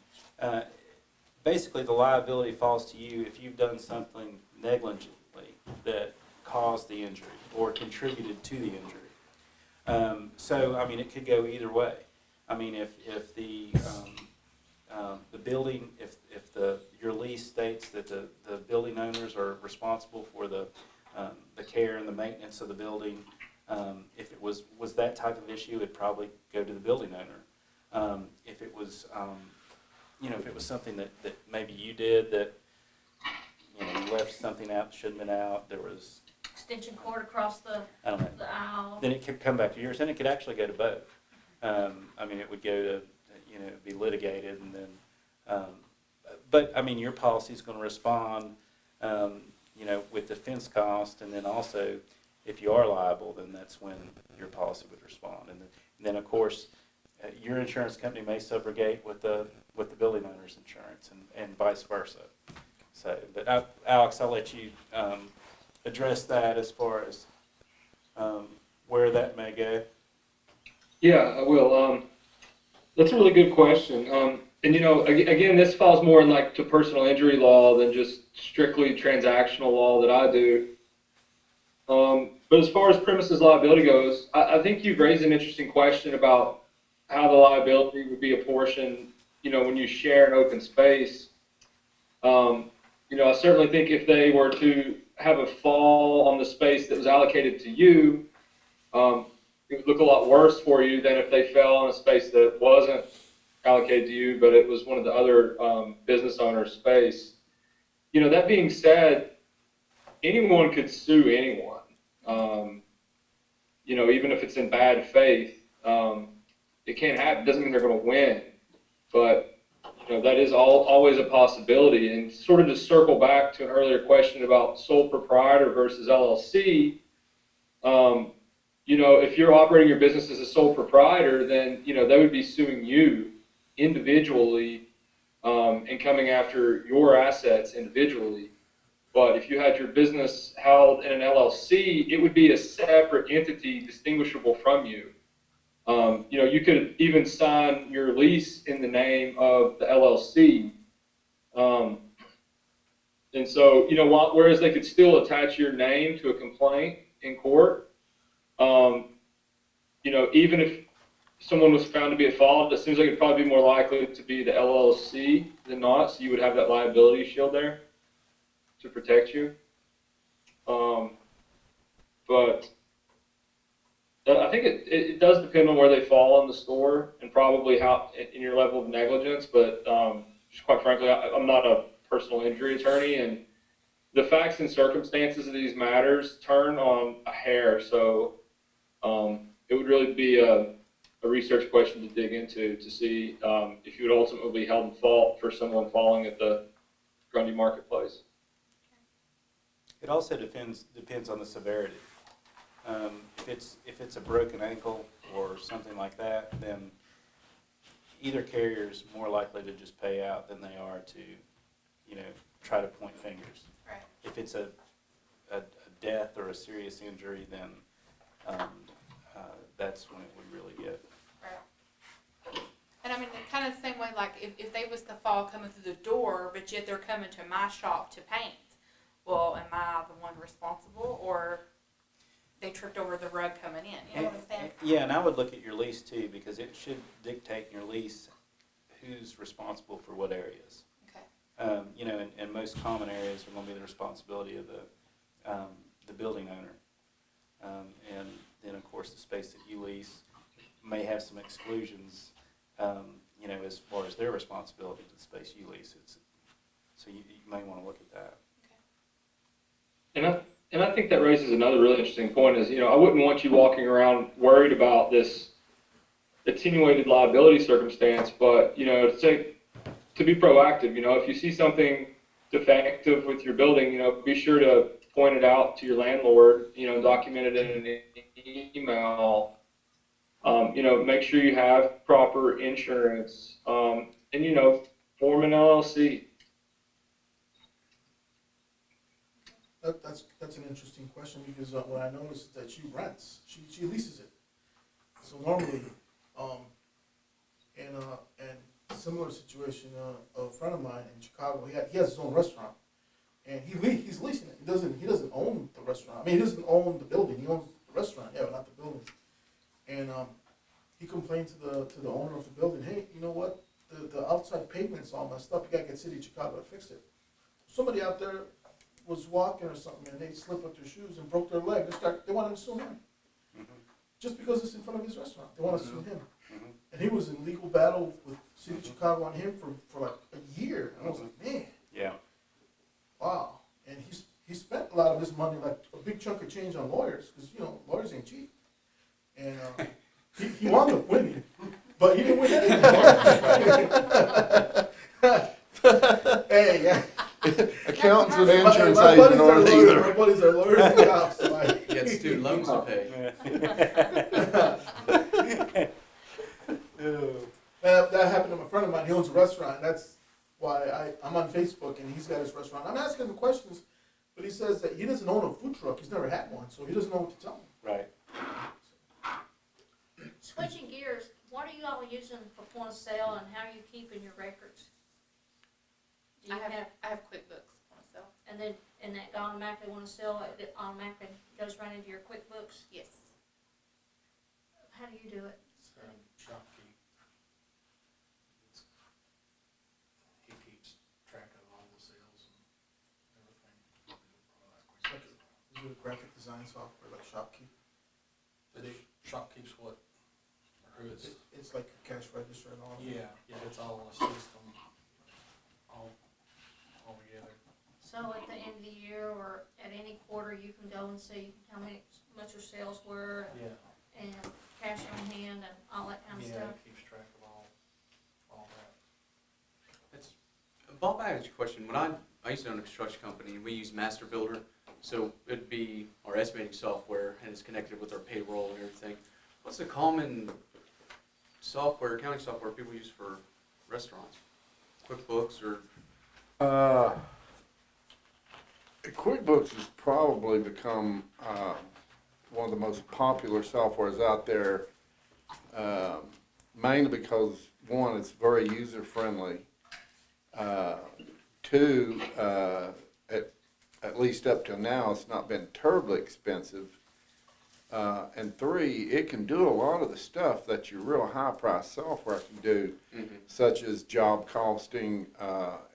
basically the liability falls to you if you've done something negligently that caused the injury or contributed to the injury. So, I mean, it could go either way. I mean, if the building, if your lease states that the building owners are responsible for the care and the maintenance of the building, if it was that type of issue, it'd probably go to the building owner. If it was, you know, if it was something that maybe you did that, you know, you left something out that shouldn't have been out, there was Extension cord across the I don't know. aisle. Then it could come back to yours, and it could actually go to both. I mean, it would go to, you know, be litigated, and then, but I mean, your policy is going to respond, you know, with defense cost, and then also, if you are liable, then that's when your policy would respond, and then of course, your insurance company may subrogate with the building owner's insurance, and vice versa. So, but Alex, I'll let you address that as far as where that may go. Yeah, I will. That's a really good question. And you know, again, this falls more in like to personal injury law than just strictly transactional law that I do. But as far as premises liability goes, I think you've raised an interesting question about how the liability would be apportioned, you know, when you share an open space. You know, I certainly think if they were to have a fall on the space that was allocated to you, it would look a lot worse for you than if they fell on a space that wasn't allocated to you, but it was one of the other business owner's space. You know, that being said, anyone could sue anyone. You know, even if it's in bad faith, it can't happen. It doesn't mean they're going to win, but you know, that is always a possibility. And sort of to circle back to an earlier question about sole proprietor versus LLC, you know, if you're operating your business as a sole proprietor, then, you know, they would be suing you individually and coming after your assets individually. But if you had your business held in an LLC, it would be a separate entity distinguishable from you. You know, you could even sign your lease in the name of the LLC. And so, you know, whereas they could still attach your name to a complaint in court, you know, even if, someone was found to be at fault, it seems like it'd probably be more likely to be the LLC than not, so you would have that liability shield there to protect you. But I think it does depend on where they fall in the store and probably how in your level of negligence. But just quite frankly, I'm not a personal injury attorney, and the facts and circumstances of these matters turn on a hair. So it would really be a research question to dig into to see if you would ultimately be held in fault for someone falling at the Grundy Marketplace. It also depends on the severity. If it's a broken ankle or something like that, then either carrier is more likely to just pay out than they are to, try to point fingers. Right. If it's a death or a serious injury, then that's when it would really get. Right. And I mean, kind of the same way, like if they was to fall coming through the door, but yet they're coming to my shop to paint, well, am I the one responsible, or they tripped over the rug coming in? You know what I'm saying? Yeah, and I would look at your lease too, because it should dictate in your lease who's responsible for what areas. Okay. And most common areas are going to be the responsibility of the building owner. And then, of course, the space that you lease may have some exclusions, as far as their responsibility to the space you lease. So you may want to look at that. And I think that raises another really interesting point is, I wouldn't want you walking around worried about this attenuated liability circumstance, but, to be proactive, if you see something defective with your building, be sure to point it out to your landlord, document it in an email, make sure you have proper insurance, and, form an LLC. That's an interesting question, because what I noticed is that she rents, she leases it. So normally, in a similar situation, a friend of mine in Chicago, he has his own restaurant, and he's leasing it. He doesn't own the restaurant. I mean, he doesn't own the building. He owns the restaurant, yeah, but not the building. And he complained to the owner of the building, hey, you know what? The outside pavement's all messed up. You gotta get City of Chicago to fix it. Somebody out there was walking or something, and they slipped with their shoes and broke their leg. They wanted to sue him. Mm-hmm. Just because it's in front of his restaurant. They want to sue him. Mm-hmm. And he was in legal battle with City of Chicago on him for like a year. And I was like, man, Yeah. wow. And he spent a lot of his money, like a big chunk of change on lawyers, because, lawyers ain't cheap. And he wound up winning, but he didn't win anything. Hey, yeah. Accountants and insurance My agent buddies are aren't lawyers. either. My buddies are lawyers and cops. So You got student loans to pay. That happened to a friend of mine. He owns a restaurant. That's why I'm on Facebook, and he's got his restaurant. I'm asking him questions, but he says that he doesn't own a food truck. He's never had one, so he doesn't know what to tell me. Right. Switching gears, what are you all using for point of sale, and how are you keeping your records? Do you I have QuickBooks myself. and then, that automatically want to sell, it automatically goes right into your QuickBooks? Yes. How do you do it? Shopkeep. He keeps track of all the sales and everything. Is it a graphic design software like Shopkeep? Shopkeep's what? Or who it's? It's like a cash register and all. Yeah, it's all in a system, all together. So at the end of the year or at any quarter, you can go and see how much your sales were Yeah. and cash on hand and all that kind of Yeah, stuff. it keeps track of all that. Bob, I had a question. When I used to own a construction company, and we use Master Builder, so it'd be our estimating software, and it's connected with our payroll and everything. What's the common software, accounting software people use for restaurants? QuickBooks or? QuickBooks has probably become one of the most popular softwares out there, mainly because, one, it's very user-friendly. Two, at least up till now, it's not been terribly expensive. And three, it can do a lot of the stuff that your real high-priced software can do, such as job costing,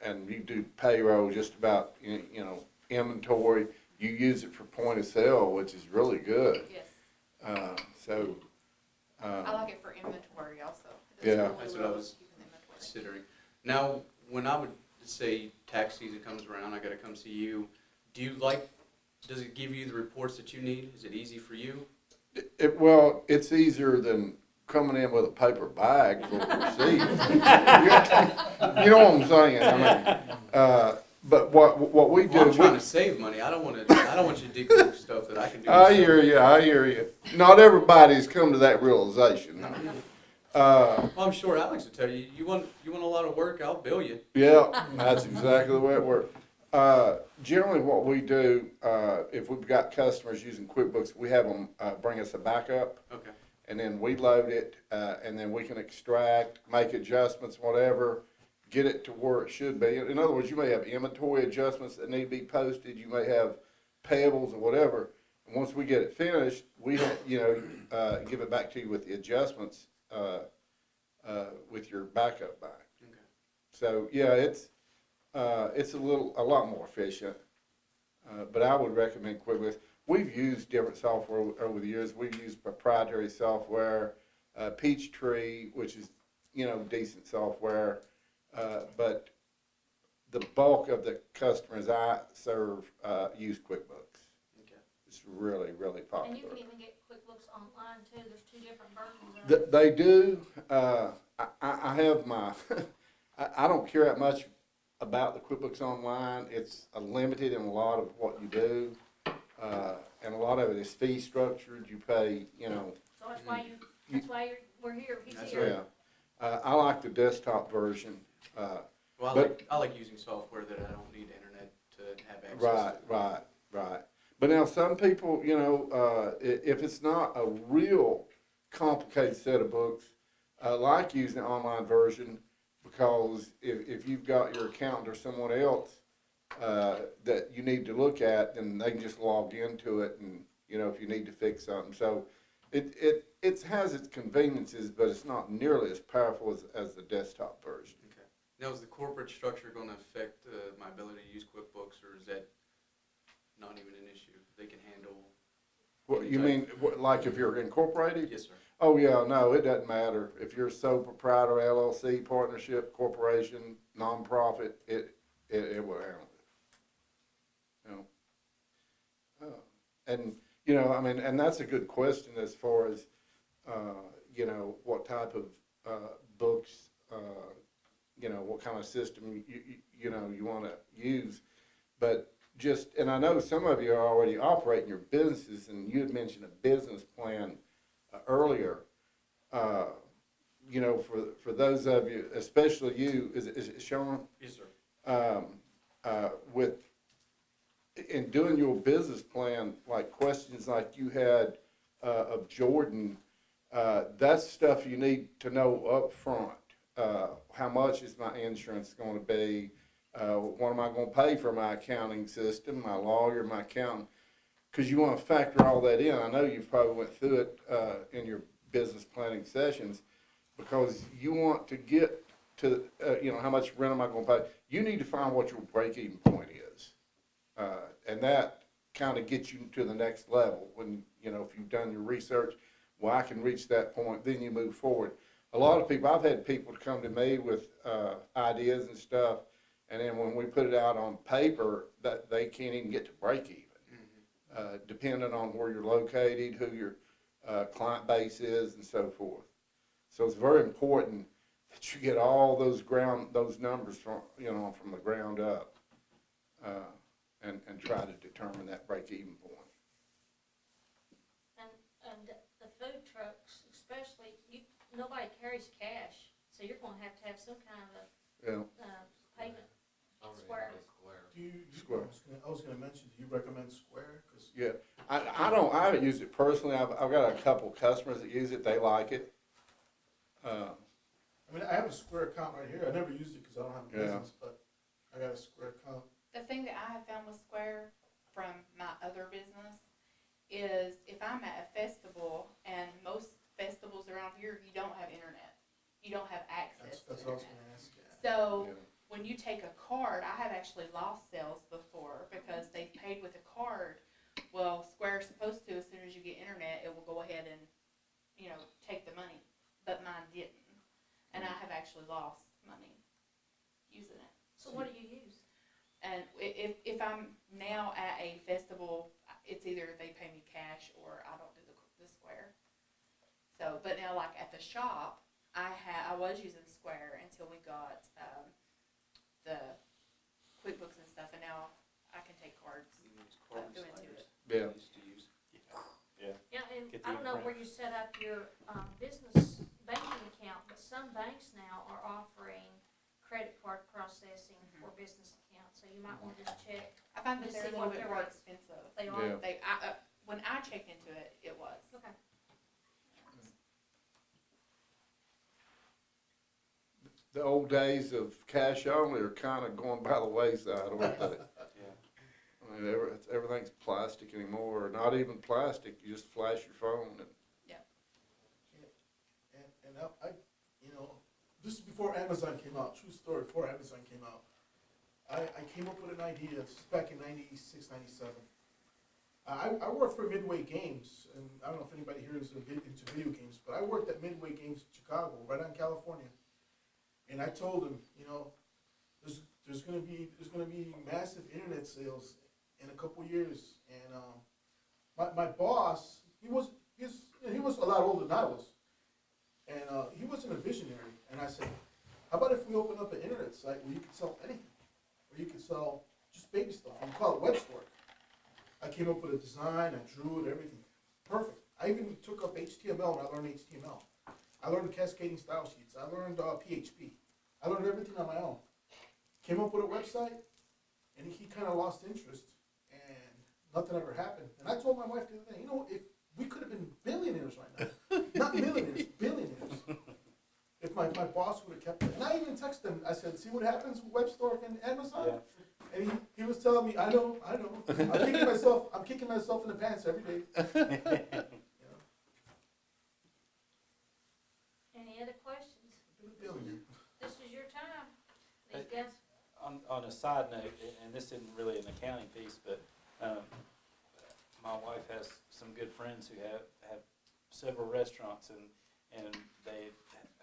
and you do payroll, just about, you know, inventory. You use it for point of sale, which is really good. Yes. So, I like it for inventory also. Yeah. That's what I was considering. Now, when I would say tax season comes around, I gotta come see you. Does it give you the reports that you need? Is it easy for you? well, it's easier than coming in with a paper bag full of receipts. You know what I'm saying? I mean, but what we do. Well, I'm trying to save money. I don't want you to dig through stuff that I can do. I hear you. Not everybody's come to that realization. Well, I'm sure Alex will tell you. You want a lot of work? I'll bill you. Yeah, that's exactly the way it works. Generally what we do, if we've got customers using QuickBooks, we have them bring us a backup. Okay. And then we load it, and then we can extract, make adjustments, whatever, get it to where it should be. In other words, you may have inventory adjustments that need to be posted. You may have payables or whatever. And once we get it finished, we give it back to you with the adjustments with your backup back. Okay. So yeah, it's a lot more efficient. But I would recommend QuickBooks. We've used different software over the years. We've used proprietary software, Peachtree, which is, you know, decent software. But the bulk of the customers I serve use QuickBooks. Okay. It's really, really popular. And you can even get QuickBooks online too, there's 2 different versions of it. They do. I have my, I don't care that much about the QuickBooks Online. It's limited in a lot of what you do. And a lot of it is fee structured. You pay, you know. So that's why we're here, he's That's here. Yeah. I like the desktop version. Well, I like using software that I don't need internet to have access to. Right. But now some people, you know, if it's not a real complicated set of books, like using the online version, because if you've got your accountant or someone else that you need to look at, then they can just log into it, and you know, if you need to fix something. So it has its conveniences, but it's not nearly as powerful as the desktop version. Okay. Now, is the corporate structure going to affect my ability to use QuickBooks, or is that not even an issue? They can handle. What you mean, like if you're incorporated? Yes, sir. Oh yeah, no, it doesn't matter if you're a sole proprietor, LLC, partnership, corporation, nonprofit. It will handle it. You know, and you know, I mean, and that's a good question as far as you know, what type of books, you know, what kind of system you know you want to use, but. And I know some of you are already operating your businesses, and you had mentioned a business plan earlier. You know, for those of you, especially you, is it Sean? Yes, sir. In doing your business plan, like questions like you had of Jordan, that's stuff you need to know up front. How much is my insurance going to be? What am I going to pay for my accounting system, my lawyer, my accountant? Because you want to factor all that in. I know you probably went through it in your business planning sessions, because you want to get to, you know, how much rent am I going to pay? You need to find what your break-even point is. And that kind of gets you to the next level when, you know, if you've done your research, well, I can reach that point, then you move forward. A lot of people, I've had people come to me with ideas and stuff, and then when we put it out on paper, that they can't even get to break even, depending on where you're located, who your client base is, and so forth. So it's very important that you get all those numbers from, you know, from the ground up, and try to determine that break-even point. And the food trucks, especially, nobody carries cash, so you're going to have some kind of payment. Square. Square. I was going to mention, do you recommend Square? Yeah, I haven't used it personally. I've got a couple customers that use it. They like it. I mean, I have a Square account right here. I never used it because I don't have a business, but I got a Square account. The thing that I have found with Square from my other business is if I'm at a festival, and most festivals around here, you don't have internet. You don't have access That's to what I was internet. gonna ask, yeah. So Yeah. when you take a card, I have actually lost sales before because they've paid with a card. Well, Square's supposed to, as soon as you get internet, it will go ahead and, you know, take the money, but mine didn't. And I have actually lost money using it. So what do you use? And if I'm now at a festival, it's either they pay me cash or I don't do the Square. So, but now like at the shop, I was using Square until we got the QuickBooks and stuff, and now I can take cards. Go into it. Yeah. Used to use. Yeah. Yeah, and Get the I don't know imprint. where you set up your business banking account, but some banks now are offering credit card processing for business accounts, so you might want to just check. I find that To they're see a little what bit their more rates- expensive. They Yeah. are. When I checked into it, it was. Okay. The old days of cash only are kind of going by the wayside, aren't they? Yeah. I mean, everything's plastic anymore, not even plastic, you just flash your phone and. And I, you know, this is before Amazon came out, true story, before Amazon came out. I came up with an idea, this is back in 96, 97. I worked for Midway Games, and I don't know if anybody here is into video games, but I worked at Midway Games in Chicago, right on California. And I told them, you know, there's gonna be massive internet sales in a couple years. And my boss, he was a lot older than I was, and he wasn't a visionary. And I said, how about if we open up an internet site where you could sell anything, where you could sell just baby stuff, and we call it web store. I came up with a design, I drew it, everything, perfect. I even took up HTML and I learned HTML. I learned cascading style sheets. I learned PHP. I learned everything on my own. Came up with a website, and he kind of lost interest, and nothing ever happened. And I told my wife the other day, you know, if we could have been billionaires right now, not millionaires, billionaires, if my boss would have kept it. And I even texted him. I said, see what happens with web store and Amazon? Yeah. And he was telling me, I know. I'm kicking myself in the pants every day. You know? Any other questions? Billionaire. This is your time. These guys, On a side note, and this isn't really an accounting piece, but my wife has some good friends who have several restaurants, and they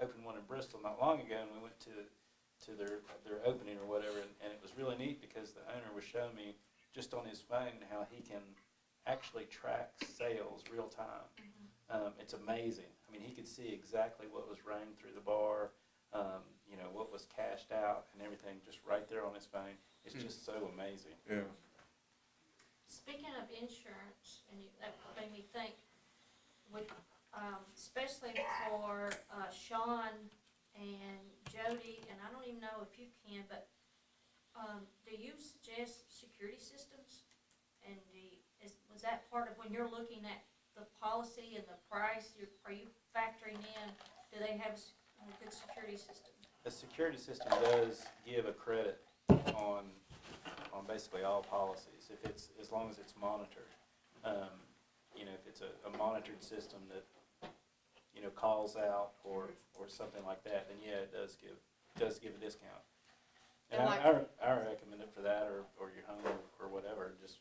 opened one in Bristol not long ago, and we went to their opening or whatever, and it was really neat because the owner was showing me just on his phone how he can actually track sales real time. It's amazing. I mean, he could see exactly what was running through the bar, you know, what was cashed out and everything just right there on his phone. It's just so amazing. Yeah. speaking of insurance, and that made me think, with, especially for Sean and Jody, and I don't even know if you can, but do you suggest security systems? And was that part of when you're looking at the policy and the price, are you factoring in, do they have a good security system? The security system does give a credit on basically all policies, if it's, as long as it's monitored. You know, if it's a monitored system that, you know, calls out or something like that, then yeah, it does give a discount. And I recommend it for that, or your home, or whatever, just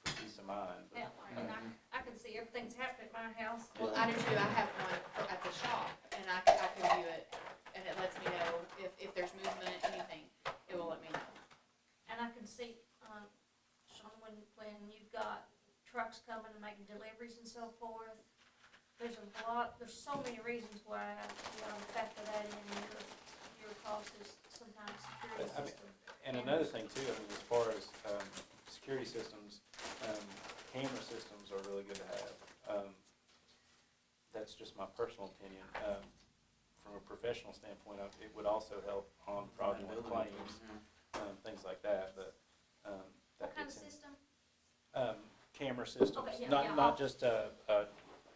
for peace of mind. But, Yeah, and I can see everything's happening at my house. Well, I do too. I have one at the shop, and I can view it, and it lets me know if there's movement, anything, it will let me know. And I can see, Sean, when you've got trucks coming and making deliveries and so forth, there's so many reasons why you ought to factor that in your cost is sometimes security I mean, system. and another thing too, I mean, as far as security systems, camera systems are really good to have. That's just my personal opinion. From a professional standpoint, it would also help on fraudulent claims, things like that. But What kind of system? Camera systems, Okay, yeah, not just a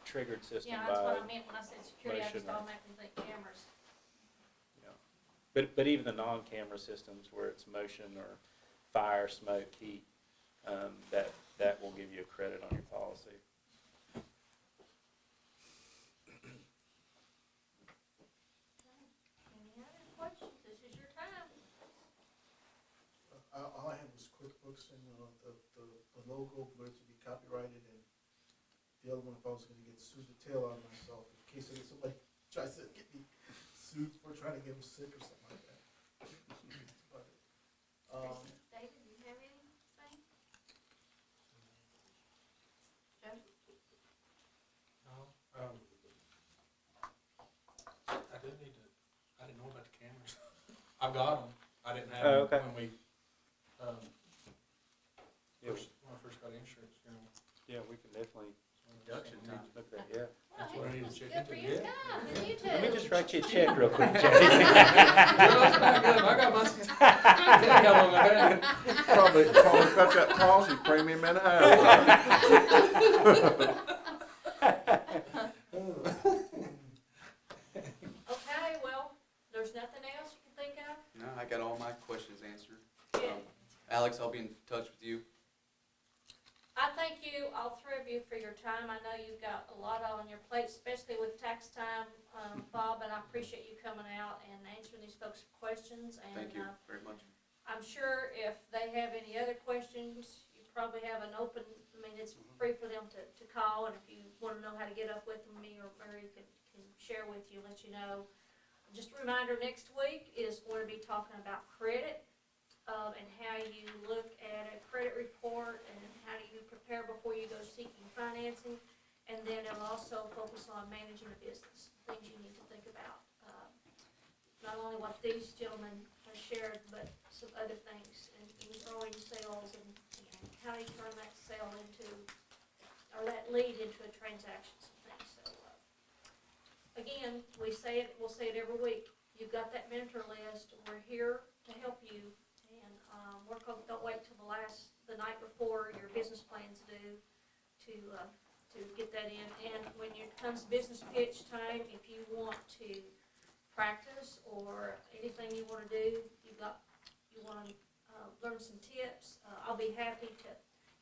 triggered system Yeah, that's by. what I meant when I said security, I just motion or- automatically think cameras. Yeah. But even the non-camera systems where it's motion or fire, smoke, heat, that will give you a credit on your policy. logo, but it to be copyrighted, and the other one, if I was gonna get sued the tail out of myself, in case somebody tries to get me sued for trying to get them sick or something like that. But, David, do you have anything? Joe? No, I do need to, I didn't know about the cameras. I got them, I didn't have Oh, them okay. when we, Yeah, when I first got insurance, you know. yeah, we can definitely Induction time. look at that, yeah. That's what I need to check Good for into. you, Yeah. God, and you too. Let me just write you a check real quick, Jay. Girl, it's not good. I got my, tell you how long I've had it. Probably got that policy premium in half. Okay, well, there's nothing else you can think of? No, I got all my questions answered. Good. Alex, I'll be in touch with you. I thank you, all three of you, for your time. I know you've got a lot on your plate, especially with tax time, Bob, and I appreciate you coming out and answering these folks' questions. And Thank you very much. I'm sure if they have any other questions, you probably have an open, I mean, it's free for them to call, and if you want to know how to get up with me or Mary can share with you, let you know. Just a reminder, next week is going to be talking about credit. And how you look at a credit report and how do you prepare before you go seeking financing. And then it'll also focus on managing a business, things you need to think about. Not only what these gentlemen have shared, but some other things and growing sales and how you turn that sale into, or that lead into a transaction, some things. So, again, we'll say it every week. You've got that mentor list. We're here to help you. Don't wait till the night before your business plan's due to get that in. And when it comes business pitch time, if you want to practice or anything you want to do, you want to learn some tips, I'll be happy to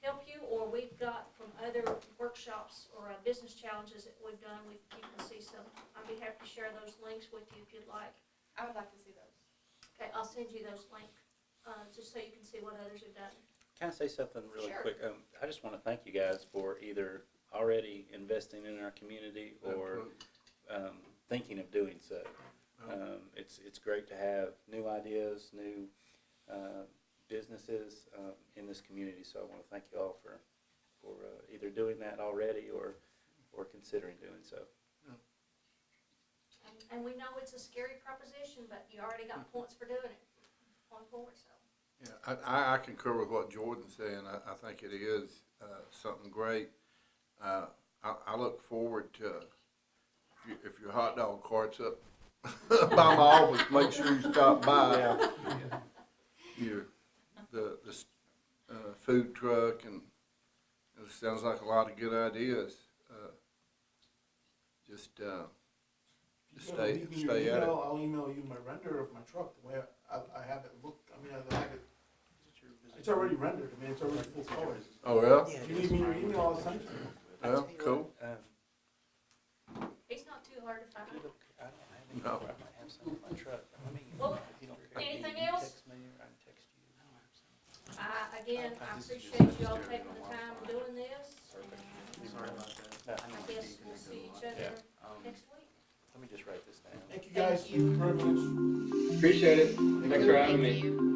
help you. Or we've got from other workshops or business challenges that we've done, you can see some. I'll be happy to share those links with you if you'd like. I would like to see those. Okay, I'll send you those links. Just so you can see what others have done. Can I say something really Sure. quick? I just want to thank you guys for either already investing in our community or thinking of doing so. It's great to have new ideas, new businesses in this community. So I want to thank you all for either doing that already or considering doing so. And we know it's a scary proposition, but you already got points for doing it. Going forward, so. Yeah, I concur with what Jordan's saying. I think it is something great. I look forward to, if your hot dog cart's up by my office, make sure you stop by. The food truck, and it sounds like a lot of good ideas. Just stay at it. I'll email you my render of my truck, the way I have it looked. I mean, I have it, it's already rendered. I mean, it's already full color. Oh, really? If you leave me your email, I'll send it to you. Oh, cool. He's not too hard to find. I don't have any. No. I might have some in my truck. Well, If you don't anything you else? text me or I can text you. Again, I appreciate you all taking the time doing this. And Sorry about that. I guess we'll see each other next week. Let me just write this down. Thank you guys Thank you. very much. Appreciate it. Thanks for having me. Thank you.